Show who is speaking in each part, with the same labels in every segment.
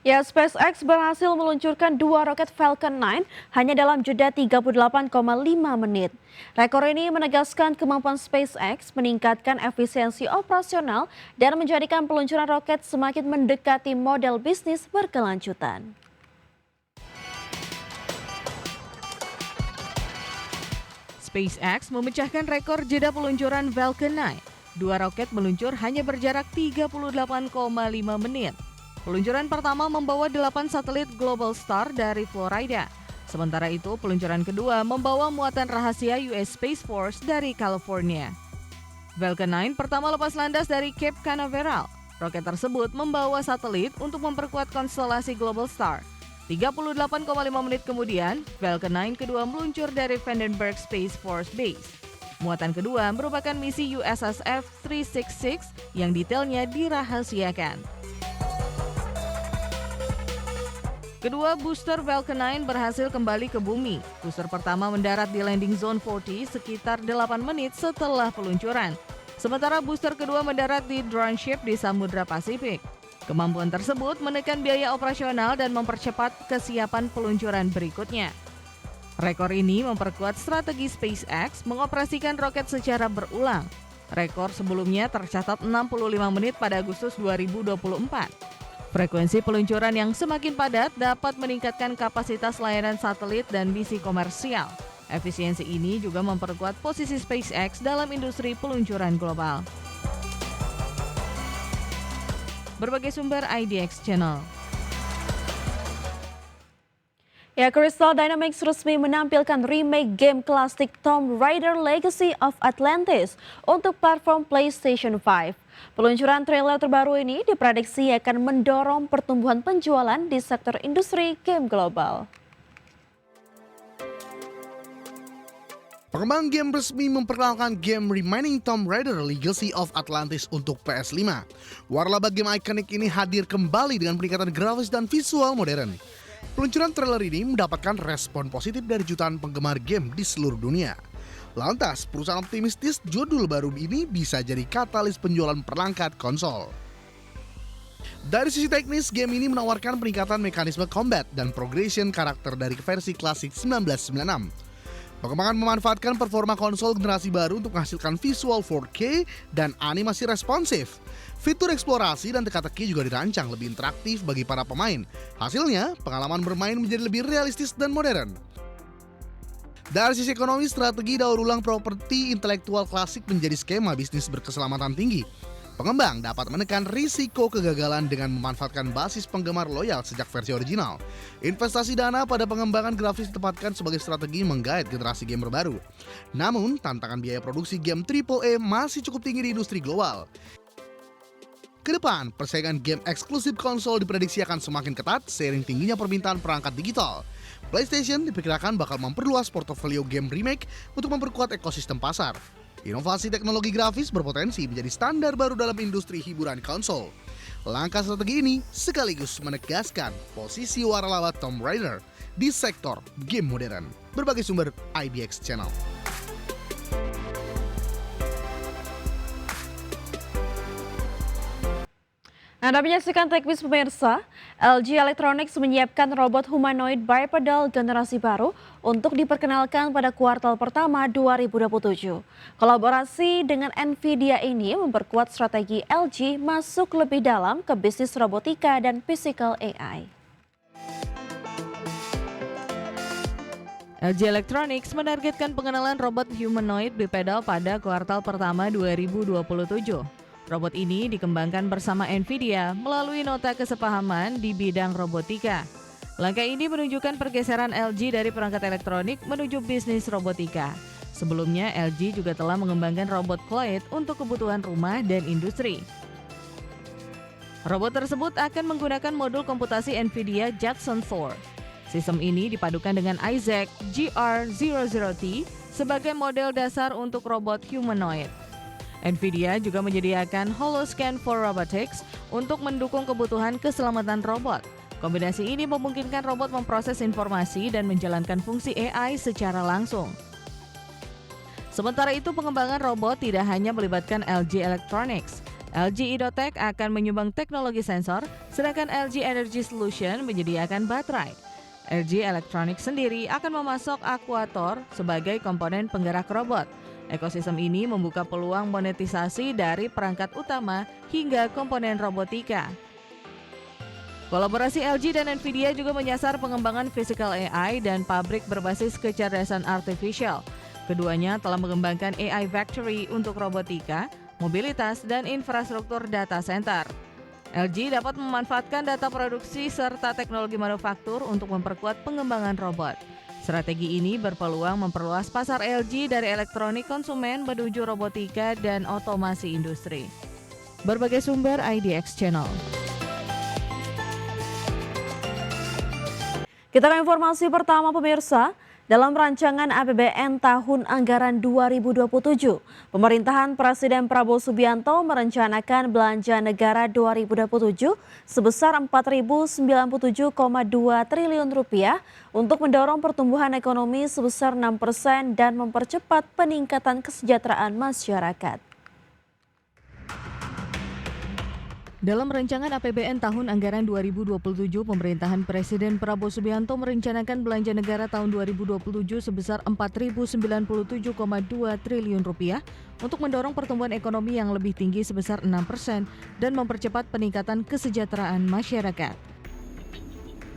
Speaker 1: Ya, SpaceX berhasil meluncurkan dua roket Falcon 9 hanya dalam jeda 38,5 menit. Rekor ini menegaskan kemampuan SpaceX meningkatkan efisiensi operasional dan menjadikan peluncuran roket semakin mendekati model bisnis berkelanjutan.
Speaker 2: SpaceX memecahkan rekor jeda peluncuran Falcon 9. Dua roket meluncur hanya berjarak 38,5 menit. Peluncuran pertama membawa 8 satelit Global Star dari Florida. Sementara itu, peluncuran kedua membawa muatan rahasia US Space Force dari California. Falcon 9 pertama lepas landas dari Cape Canaveral. Roket tersebut membawa satelit untuk memperkuat konstelasi Global Star. 38,5 menit kemudian, Falcon 9 kedua meluncur dari Vandenberg Space Force Base. Muatan kedua merupakan misi USSF 366 yang detailnya dirahasiakan. Kedua booster Falcon 9 berhasil kembali ke bumi. Booster pertama mendarat di landing zone 40 sekitar 8 menit setelah peluncuran. Sementara booster kedua mendarat di drone ship di Samudra Pasifik. Kemampuan tersebut menekan biaya operasional dan mempercepat kesiapan peluncuran berikutnya. Rekor ini memperkuat strategi SpaceX mengoperasikan roket secara berulang. Rekor sebelumnya tercatat 65 menit pada Agustus 2024. Frekuensi peluncuran yang semakin padat dapat meningkatkan kapasitas layanan satelit dan misi komersial. Efisiensi ini juga memperkuat posisi SpaceX dalam industri peluncuran global. Berbagai sumber IDX Channel.
Speaker 1: Ya, Crystal Dynamics resmi menampilkan remake game klasik Tomb Raider Legacy of Atlantis untuk platform PlayStation 5. Peluncuran trailer terbaru ini diprediksi akan mendorong pertumbuhan penjualan di sektor industri game global.
Speaker 3: Pengembang game resmi memperkenalkan game Remaining Tomb Raider Legacy of Atlantis untuk PS5. Warlaba game ikonik ini hadir kembali dengan peningkatan grafis dan visual modern. Peluncuran trailer ini mendapatkan respon positif dari jutaan penggemar game di seluruh dunia. Lantas, perusahaan optimistis judul baru ini bisa jadi katalis penjualan perangkat konsol. Dari sisi teknis, game ini menawarkan peningkatan mekanisme combat dan progression karakter dari versi klasik 1996. Pengembangan memanfaatkan performa konsol generasi baru untuk menghasilkan visual 4K dan animasi responsif. Fitur eksplorasi dan teka-teki juga dirancang lebih interaktif bagi para pemain. Hasilnya, pengalaman bermain menjadi lebih realistis dan modern. Dari sisi ekonomi, strategi daur ulang properti intelektual klasik menjadi skema bisnis berkeselamatan tinggi. Pengembang dapat menekan risiko kegagalan dengan memanfaatkan basis penggemar loyal sejak versi original. Investasi dana pada pengembangan grafis ditempatkan sebagai strategi menggait generasi gamer baru. Namun, tantangan biaya produksi game AAA masih cukup tinggi di industri global. Kedepan, persaingan game eksklusif konsol diprediksi akan semakin ketat seiring tingginya permintaan perangkat digital. PlayStation diperkirakan bakal memperluas portofolio game remake untuk memperkuat ekosistem pasar. Inovasi teknologi grafis berpotensi menjadi standar baru dalam industri hiburan konsol. Langkah strategi ini sekaligus menegaskan posisi waralaba Tomb Raider di sektor game modern. Berbagai sumber IDX Channel.
Speaker 1: Anda menyaksikan Teknis pemirsa, LG Electronics menyiapkan robot humanoid bipedal generasi baru untuk diperkenalkan pada kuartal pertama 2027. Kolaborasi dengan Nvidia ini memperkuat strategi LG masuk lebih dalam ke bisnis robotika dan physical AI.
Speaker 2: LG Electronics menargetkan pengenalan robot humanoid bipedal pada kuartal pertama 2027. Robot ini dikembangkan bersama Nvidia melalui nota kesepahaman di bidang robotika. Langkah ini menunjukkan pergeseran LG dari perangkat elektronik menuju bisnis robotika. Sebelumnya, LG juga telah mengembangkan robot Cloyd untuk kebutuhan rumah dan industri. Robot tersebut akan menggunakan modul komputasi Nvidia Jetson Thor. Sistem ini dipadukan dengan Isaac GR00T sebagai model dasar untuk robot humanoid. Nvidia juga menyediakan Holoscan for Robotics untuk mendukung kebutuhan keselamatan robot. Kombinasi ini memungkinkan robot memproses informasi dan menjalankan fungsi AI secara langsung. Sementara itu, pengembangan robot tidak hanya melibatkan LG Electronics. LG Idotech akan menyumbang teknologi sensor, sedangkan LG Energy Solution menyediakan baterai. LG Electronics sendiri akan memasok aktuator sebagai komponen penggerak robot. Ekosistem ini membuka peluang monetisasi dari perangkat utama hingga komponen robotika. Kolaborasi LG dan Nvidia juga menyasar pengembangan physical AI dan pabrik berbasis kecerdasan artifisial. Keduanya telah mengembangkan AI Factory untuk robotika, mobilitas, dan infrastruktur data center. LG dapat memanfaatkan data produksi serta teknologi manufaktur untuk memperkuat pengembangan robot. Strategi ini berpeluang memperluas pasar LG dari elektronik konsumen menuju robotika dan otomasi industri. Berbagai sumber IDX Channel.
Speaker 1: Kita ke informasi pertama pemirsa. Dalam rancangan APBN tahun anggaran 2027, pemerintahan Presiden Prabowo Subianto merencanakan belanja negara 2027 sebesar Rp4.097,2 triliun untuk mendorong pertumbuhan ekonomi sebesar 6% dan mempercepat peningkatan kesejahteraan masyarakat.
Speaker 2: Dalam rancangan APBN tahun anggaran 2027, pemerintahan Presiden Prabowo Subianto merencanakan belanja negara tahun 2027 sebesar Rp4.097,2 triliun untuk mendorong pertumbuhan ekonomi yang lebih tinggi sebesar 6% dan mempercepat peningkatan kesejahteraan masyarakat.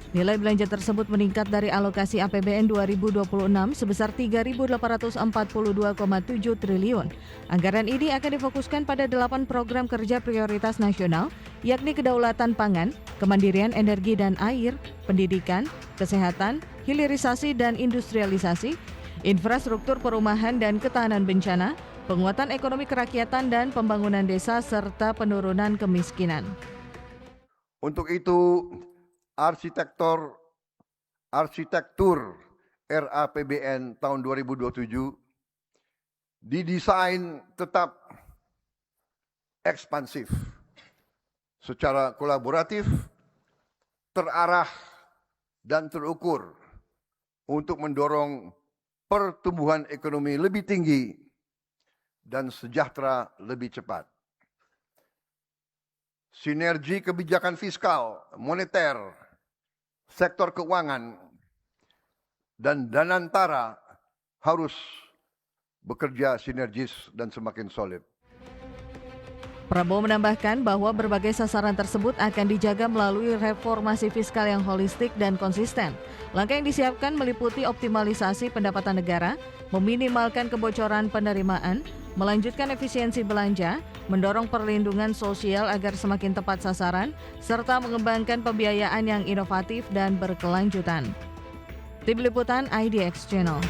Speaker 2: Nilai belanja tersebut meningkat dari alokasi APBN 2026 sebesar Rp3.842,7 triliun. Anggaran ini akan difokuskan pada 8 program kerja prioritas nasional, yakni kedaulatan pangan, kemandirian energi dan air, pendidikan, kesehatan, hilirisasi dan industrialisasi, infrastruktur perumahan dan ketahanan bencana, penguatan ekonomi kerakyatan dan pembangunan desa serta penurunan kemiskinan.
Speaker 4: Untuk itu, arsitektur RAPBN tahun 2027 didesain tetap ekspansif, secara kolaboratif, terarah, dan terukur untuk mendorong pertumbuhan ekonomi lebih tinggi dan sejahtera lebih cepat. Sinergi kebijakan fiskal, moneter, sektor keuangan, dan danantara harus bekerja sinergis dan semakin solid.
Speaker 2: Prabowo menambahkan bahwa berbagai sasaran tersebut akan dijaga melalui reformasi fiskal yang holistik dan konsisten. Langkah yang disiapkan meliputi optimalisasi pendapatan negara, meminimalkan kebocoran penerimaan, melanjutkan efisiensi belanja, mendorong perlindungan sosial agar semakin tepat sasaran, serta mengembangkan pembiayaan yang inovatif dan berkelanjutan. Tim Liputan IDX Channel.